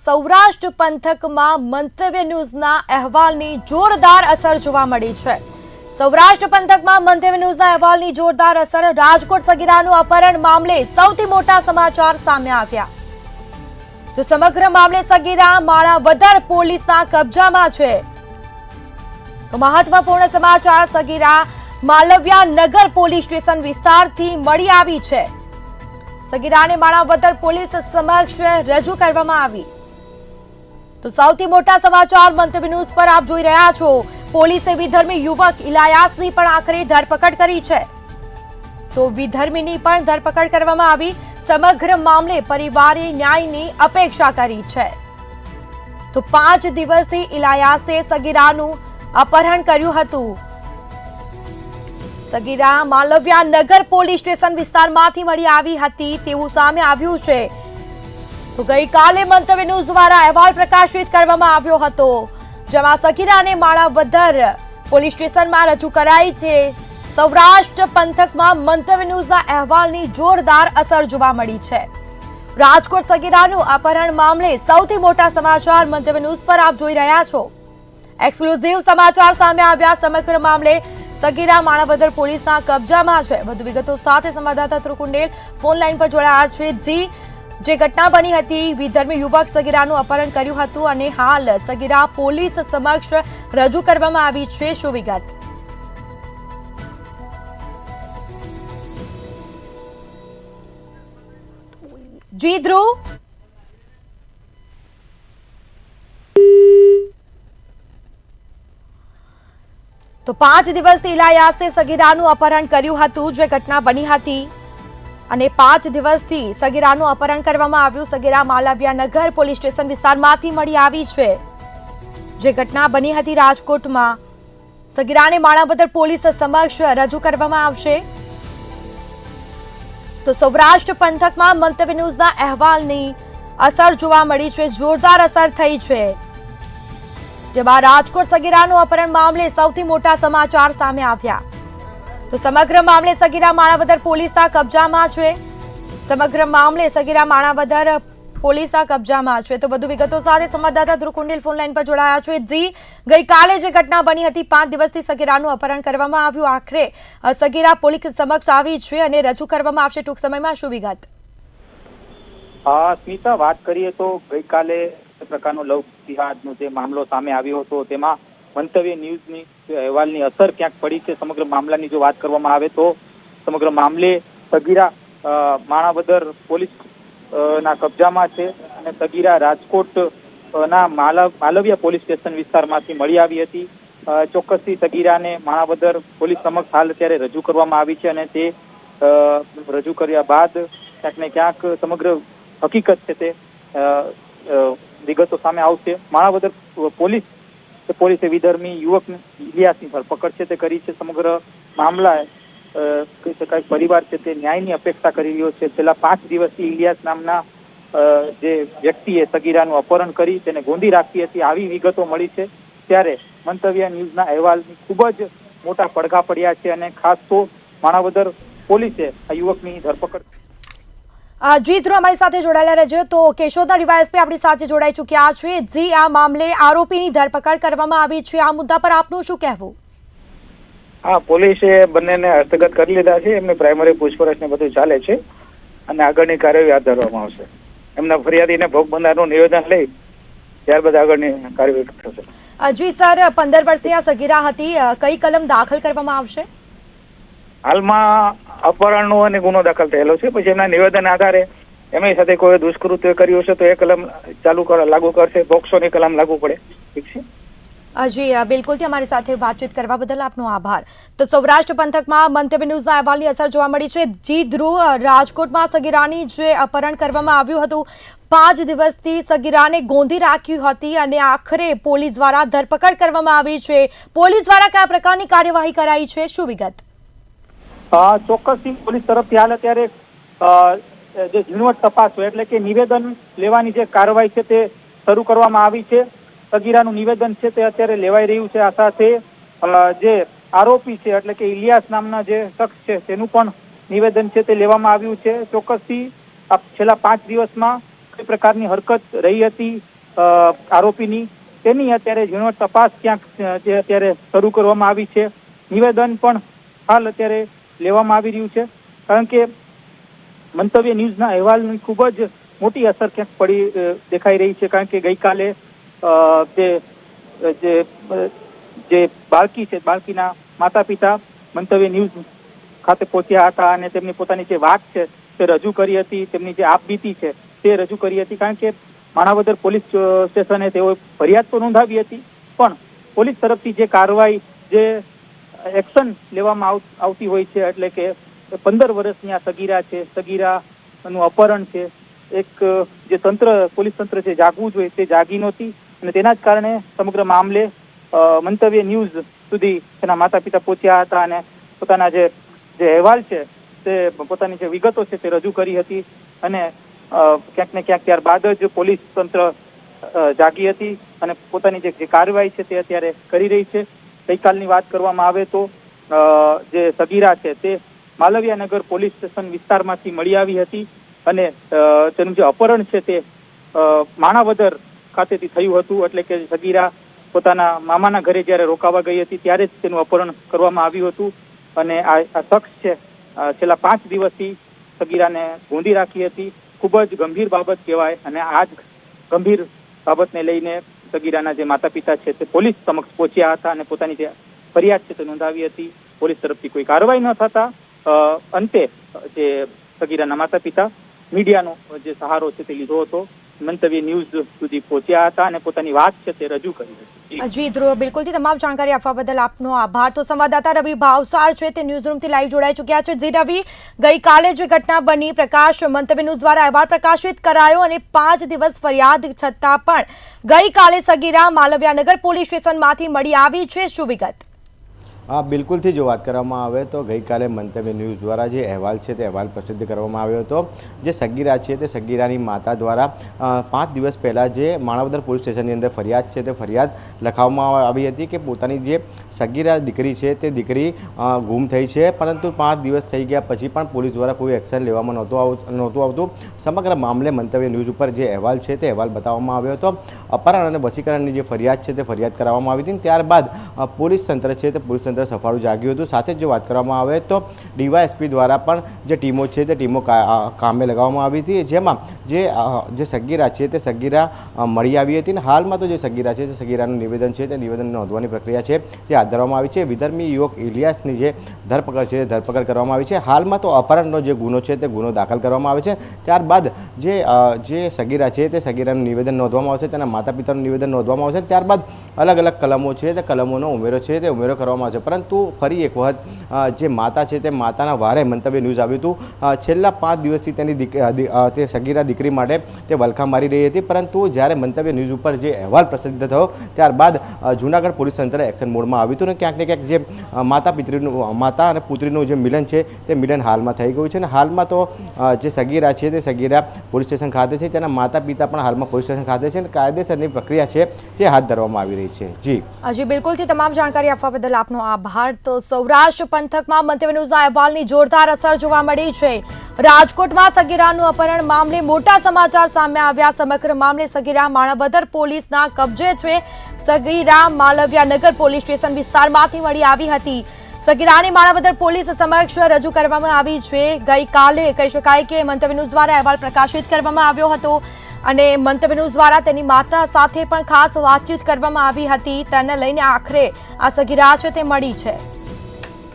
સૌરાષ્ટ્ર પંથકમાં મંતવ્ય ન્યૂઝના અહેવાલની જોરદાર અસર જોવા મળી છે। સૌરાષ્ટ્ર પંથકમાં મંતવ્ય ન્યૂઝના અહેવાલની જોરદાર અસર। રાજકોટ સગીરાનું અપહરણ મામલે સૌથી મોટા સમાચાર સામે આવ્યા। તો સમગ્ર મામલે સગીરા માણાવદર પોલીસના કબજામાં છે। તો મહત્વપૂર્ણ સમાચાર સગીરા માલવ્યા નગર પોલીસ સ્ટેશન વિસ્તારથી મળી આવી છે। સગીરાને માણાવદર પોલીસ સમક્ષ રજૂ કરવામાં આવી। તો સૌથી મોટા સમાચાર મંતવ્ય ન્યૂઝ પર આપ જોઈ રહ્યા છો। પોલીસે વિધર્મી યુવક ઇલાયાસની પણ આખરે ધરપકડ કરી છે। તો વિધર્મીની પણ ધરપકડ કરવામાં આવી। સમગ્ર મામલે પરિવારે ન્યાયની અપેક્ષા કરી છે। તો 5 દિવસથી ઇલાયાસે સગીરાનું અપહરણ કર્યું હતું। સગીરા માલવ્યા નગર પોલીસ સ્ટેશન વિસ્તારમાંથી મળી આવી હતી તેવું સામે આવ્યું છે। તો ગઈકાલે મંતવ્ય ન્યૂઝ દ્વારા અહેવાલ પ્રકાશિત કરવામાં આવ્યો હતો, જેમાં સગીરાને માણાવદર પોલીસ સ્ટેશનમાં રજૂ કરાઈ છે। સૌરાષ્ટ્ર પંથકમાં મંતવ્ય ન્યૂઝના અહેવાલની જોરદાર અસર જોવા મળી છે। રાજકોટ સગીરાનું અપહરણ મામલે સૌથી મોટા સમાચાર મંતવ્ય ન્યૂઝ પર આપ જોઈ રહ્યા છો। એક્સક્લુઝિવ સમાચાર સામે આવ્યા। સમગ્ર મામલે સગીરા માણાવદર પોલીસના કબજામાં છે। વધુ વિગતો સાથે સંવાદદાતા ત્રુકુંડેલ ફોન લાઈન પર જોડાયા છે। જી, જે ઘટના બની હતી, વિધર્મી યુવક સગીરાનું અપહરણ કર્યું હતું અને હાલ સગીરા પોલીસ સમક્ષ રજૂ કરવામાં આવી છે, શું વિગત? જી ધ્રુવ, તો 5 દિવસથી ઇલાયાસે સગીરાનું અપહરણ કર્યું હતું, જે ઘટના બની હતી અને 5 દિવસથી સગીરાનું અપહરણ કરવામાં આવ્યું। સગીરા માલવ્યા નગર પોલીસ સ્ટેશન વિસ્તારમાંથી મળી આવી છે, જે ઘટના બની હતી રાજકોટમાં। સગીરાને માણાવદર પોલીસ સમક્ષ રજૂ કરવામાં આવશે। તો સૌરાષ્ટ્ર પંથકમાં મંતવ્ય ન્યૂઝના અહેવાલની અસર જોવા મળી છે, જોરદાર અસર થઈ છે, જેમાં રાજકોટ સગીરાનું અપહરણ મામલે સૌથી મોટા સમાચાર સામે આવ્યા। તો સમગ્ર મામલે સગીરા માણાવદર પોલીસના કબજામાં છે। સમગ્ર મામલે સગીરા માણાવદર પોલીસના કબજામાં છે। તો વધુ વિગતો સાથે સંવાદદાતા ધ્રુકુંડેલ ફોન લાઈન પર જોડાયા છે। જી, ગઈકાલે જે ઘટના બની હતી, 5 દિવસથી સગીરાનું અપહરણ કરવામાં આવ્યું, આખરે સગીરા પોલીસ સમક્ષ આવી છે અને રજૂ કરવામાં આવશે ટૂંક સમયમાં, શું વિગત? સ્મિતા, વાત કરીએ તો ગઈકાલે પ્રકારનો લવ જિહાદનો જે મામલો સામે આવ્યો હતો, તેમાં મંતવ્ય ન્યૂઝની અહેવાલની અસર ક્યાંક પડી છે। સમગ્ર મામલાની જો વાત કરવામાં આવે તો સમગ્ર મામલે સગીરા માણાવદર પોલીસ ના કબજામાં છે અને સગીરા રાજકોટ ના માલવ્યા પોલીસ સ્ટેશન વિસ્તારમાંથી મળી આવી હતી। ચોક્કસથી સગીરાને માણાવદર પોલીસ સમક્ષ હાલ અત્યારે રજૂ કરવામાં આવી છે અને તે રજૂ કર્યા બાદ ક્યાંક ને ક્યાંક સમગ્ર હકીકત છે તે વિગતો સામે આવશે। માણાવદર પોલીસે વિધર્મી યુવક ઇલિયાસની ધરપકડ છે તે કરી છે। સમગ્ર મામલા કહી શકાય પરિવાર છે તે ન્યાયની અપેક્ષા કરી રહ્યો છે। છેલ્લા 5 દિવસથી ઇલિયાસ નામના જે વ્યક્તિએ સગીરાનું અપહરણ કરી તેને ગોંધી રાખી હતી, આવી વિગતો મળી છે। ત્યારે મંતવ્ય ન્યૂઝના અહેવાલની ખૂબ જ મોટા પડઘા પડ્યા છે અને ખાસ તો માણાવદર પોલીસે આ યુવકની ધરપકડ। જી ધ્રુવ, અમારી સાથે જોડાયેલા રહેજો। તો કેશોદના ડીવાયએસપી આપણી સાથે જોડાઈ ચૂક્યા છે। જી, આ મામલે આરોપીની ધરપકડ કરવામાં આવી છે, આ મુદ્દા પર આપનું શું કહેવું? હા, પોલીસે બંનેને હસ્તગત કરી લીધા છે। એમની પ્રાઇમરી પૂછપરછ ને બધું ચાલે છે અને આગળની કાર્યવાહી હાથ ધરવામાં આવશે। એમના ફરિયાદીને ભોગ બનનારનું નિવેદન લઈ ત્યારબાદ આગળની કાર્યવાહી થશે। જી સર, 15 વર્ષીય સગીરા હતી, કઈ કલમ દાખલ કરવામાં આવશે? હાલમાં અપહરણનો અને ગુનો દાખલ થયેલો છે, પછી એમના નિવેદન આધારે એમની સાથે કોઈ દુષ્કૃત્ય કર્યું હશે તો એ કલમ લાગુ કરશે, પોક્સોની કલમ લાગુ પડે। ઠીક છે જી, બિલકુલથી અમારી સાથે વાતચીત કરવા બદલ આપનો આભાર। તો સૌરાષ્ટ્ર પંથકમાં મંતવ્ય ન્યૂઝના અહેવાલની અસર જોવા મળી છે। જી ધ્રુવ, રાજકોટમાં સગીરાની જે અપહરણ કરવામાં આવ્યું હતું, 5 દિવસથી સગીરાને ગોંધી રાખી હતી અને આખરે પોલીસ દ્વારા ધરપકડ કરવામાં આવી છે। પોલીસ દ્વારા કયા પ્રકારની કાર્યવાહી કરાઈ છે, શું વિગત? ચોક્કસથી પોલીસ તરફથી હાલ અત્યારે જે ઝીણવટ તપાસ હોય એટલે કે નિવેદન લેવાની જે કાર્યવાહી છે તે શરૂ કરવામાં આવી છે। સગીરાનું નિવેદન છે તે અત્યારે લેવાઈ રહ્યું છે। આ સાથે જે આરોપી છે એટલે કે ઇલિયાસ નામના જે શખ્સ છે તેનું પણ નિવેદન છે તે લેવામાં આવ્યું છે। ચોક્કસથી છેલ્લા 5 દિવસમાં કઈ પ્રકારની હરકત રહી હતી આરોપીની તેની અત્યારે ઝીણવટ તપાસ ક્યાંક જે અત્યારે શરૂ કરવામાં આવી છે. નિવેદન પણ હાલ અત્યારે લેવામાં આવી રહ્યું છે, કારણ કે મંતવ્ય ન્યૂઝના અહેવાલની ખૂબ જ મોટી અસર ક્યાંક પડી દેખાઈ રહી છે. કારણ કે ગઈકાલે જે બાળકી છે, બાળકીના માતા પિતા મંતવ્ય ન્યૂઝ ખાતે પહોંચ્યા હતા અને તેમની પોતાની જે વાત છે તે રજૂ કરી હતી, તેમની જે આપબીતી છે તે રજૂ કરી હતી. કારણ કે માણાવદર પોલીસ સ્ટેશને તેઓએ ફરિયાદ તો નોંધાવી હતી, પણ પોલીસ તરફથી જે કાર્યવાહી, જે એક્શન લેવામાં આવતી હોય છે, એટલે કે 15 વર્ષની આ સગીરા છે, સગીરાનું અપહરણ છે, એક જે પોલીસ તંત્ર છે જાગવું જોઈએ તે જાગી નહોતી અને તેના જ કારણે સમગ્ર મામલે મંતવ્ય ન્યૂઝ સુધી તેના માતા પિતા પહોંચ્યા હતા અને પોતાના જે અહેવાલ છે તે પોતાની જે વિગતો છે તે રજૂ કરી હતી. અને ક્યાંક ને ક્યાંક ત્યારબાદ જ પોલીસ તંત્ર જાગી હતી અને પોતાની જે કાર્યવાહી છે તે અત્યારે કરી રહી છે. ગઈકાલની વાત કરવામાં આવે તો જે સગીરા છે તે માલવિયાનગર પોલીસ સ્ટેશન વિસ્તારમાંથી મળી આવી હતી અને તેનું જે અપહરણ છે તે માણાવદર ખાતેથી થયું હતું. એટલે કે સગીરા પોતાના મામાના ઘરે જ્યારે રોકાવા ગઈ હતી ત્યારે જ તેનું અપહરણ કરવામાં આવ્યું હતું અને આ શખ્સ છે છેલ્લા 5 દિવસથી સગીરાને ગોંધી રાખી હતી. ખૂબ જ ગંભીર બાબત કહેવાય અને આ જ ગંભીર બાબતને લઈને સગીરાના જે માતા પિતા છે તે પોલીસ સમક્ષ પહોંચ્યા હતા અને પોતાની જે ફરિયાદ છે તે નોંધાવી હતી. પોલીસ તરફથી કોઈ કાર્યવાહી ન થતા અંતે જે સગીરાના માતા પિતા મીડિયાનો જે સહારો છે તે લીધો હતો, મંતવ્ય ન્યૂઝ સુધી પહોંચ્યા હતા અને પોતાની વાત છે તે રજૂ કરી હતી. જી ધ્રુવ, બિલકુલથી તમામ જાણકારી આપવા બદલ આપનો આભાર. તો સંવાદદાતા રવિ ભાવસાર છે તે ન્યૂઝ રૂમથી લાઈવ જોડાઈ ચૂક્યા છે. જી રવિ, ગઈકાલે જે ઘટના બની, પ્રકાશ મંતવ્ય ન્યૂઝ દ્વારા અહેવાલ પ્રકાશિત કરાયો અને 5 દિવસ ફરિયાદ છતાં પણ ગઈકાલે સગીરા માલવિયાનગર પોલીસ સ્ટેશનમાંથી મળી આવી છે. શું વિગત? હા, બિલકુલથી જો વાત કરવામાં આવે તો ગઈકાલે મંતવ્ય ન્યૂઝ દ્વારા જે અહેવાલ છે તે અહેવાલ પ્રસિદ્ધ કરવામાં આવ્યો હતો. જે સગીરા છે તે સગીરાની માતા દ્વારા 5 દિવસ પહેલાં જે માણાવદર પોલીસ સ્ટેશનની અંદર ફરિયાદ છે તે ફરિયાદ લખાવવામાં આવી હતી કે પોતાની જે સગીરા દીકરી છે તે દીકરી ગુમ થઈ છે, પરંતુ 5 દિવસ થઈ ગયા પછી પણ પોલીસ દ્વારા કોઈ એક્શન લેવામાં નહોતું આવતું. સમગ્ર મામલે મંતવ્ય ન્યૂઝ ઉપર જે અહેવાલ છે તે અહેવાલ બતાવવામાં આવ્યો હતો. અપહરણ અને વશીકરણની જે ફરિયાદ છે તે ફરિયાદ કરવામાં આવી હતી. ત્યારબાદ પોલીસ તંત્ર છે તે પોલીસ તંત્ર સફાળું જાગ્યું હતું. સાથે જ જો વાત કરવામાં આવે તો ડીવાયએસપી દ્વારા પણ જે ટીમો છે તે ટીમો કામે લગાવવામાં આવી હતી, જેમાં જે સગીરા છે તે સગીરા મળી આવી હતી. અને હાલમાં તો જે સગીરા છે તે સગીરાનું નિવેદન છે તે નિવેદન નોંધવાની પ્રક્રિયા છે તે હાથ ધરવામાં આવી છે. વિધર્મી યુવક ઇલિયાસની જે ધરપકડ છે ધરપકડ કરવામાં આવી છે. હાલમાં તો અપહરણનો જે ગુનો છે તે ગુનો દાખલ કરવામાં આવે છે. ત્યારબાદ જે સગીરા છે તે સગીરાનું નિવેદન નોંધવામાં આવશે, તેના માતા પિતાનું નિવેદન નોંધવામાં આવશે. ત્યારબાદ અલગ અલગ કલમો છે તે કલમોનો ઉમેરો છે તે ઉમેરો કરવામાં આવશે. પરંતુ ફરી એક વખત જે માતા છે તે માતાના વારે મંતવ્ય ન્યૂઝ આવ્યું હતું. છેલ્લા 5 દિવસથી તેની તે સગીરા દીકરી માટે તે વલખા મારી રહી હતી, પરંતુ જ્યારે મંતવ્ય ન્યૂઝ ઉપર જે અહેવાલ પ્રસિદ્ધ થયો ત્યારબાદ જૂનાગઢ પોલીસ તંત્ર એક્શન મોડમાં આવ્યું હતું અને ક્યાંક ને ક્યાંક જે માતા અને પુત્રીનું જે મિલન છે તે મિલન હાલમાં થઈ ગયું છે. અને હાલમાં તો જે સગીરા છે તે સગીરા પોલીસ સ્ટેશન ખાતે છે, તેના માતા પિતા પણ હાલમાં પોલીસ સ્ટેશન ખાતે છે અને કાયદેસરની પ્રક્રિયા છે તે હાથ ધરવામાં આવી રહી છે. જી બિલકુલથી તમામ જાણકારી આપવા બદલ આપનો આભાર. તો સૌરાષ્ટ્ર પંથકમાં મંતવ્ય ન્યૂઝના અહેવાલની જોરદાર અસર જોવા મળી છે. રાજકોટમાં સગીરાનું અપહરણ મામલે મોટા સમાચાર સામે આવ્યા. સમગ્ર મામલે સગીરા માણાવદર પોલીસના કબજે છે. સગીરા માલવિયાનગર પોલીસ સ્ટેશન વિસ્તારમાંથી મળી આવી હતી. સગીરાને માણાવદર પોલીસ સમક્ષ રજૂ કરવામાં આવી છે. ગઈકાલે કહી શકાય કે મંતવ્ય ન્યૂઝ દ્વારા અહેવાલ પ્રકાશિત કરવામાં આવ્યો હતો અને મંતવ્ય ન્યૂઝ દ્વારા તેની માતા સાથે પણ ખાસ વાતચીત કરવામાં આવી હતી. તેને લઈને આખરે આ સગીરા છે તે મળી છે.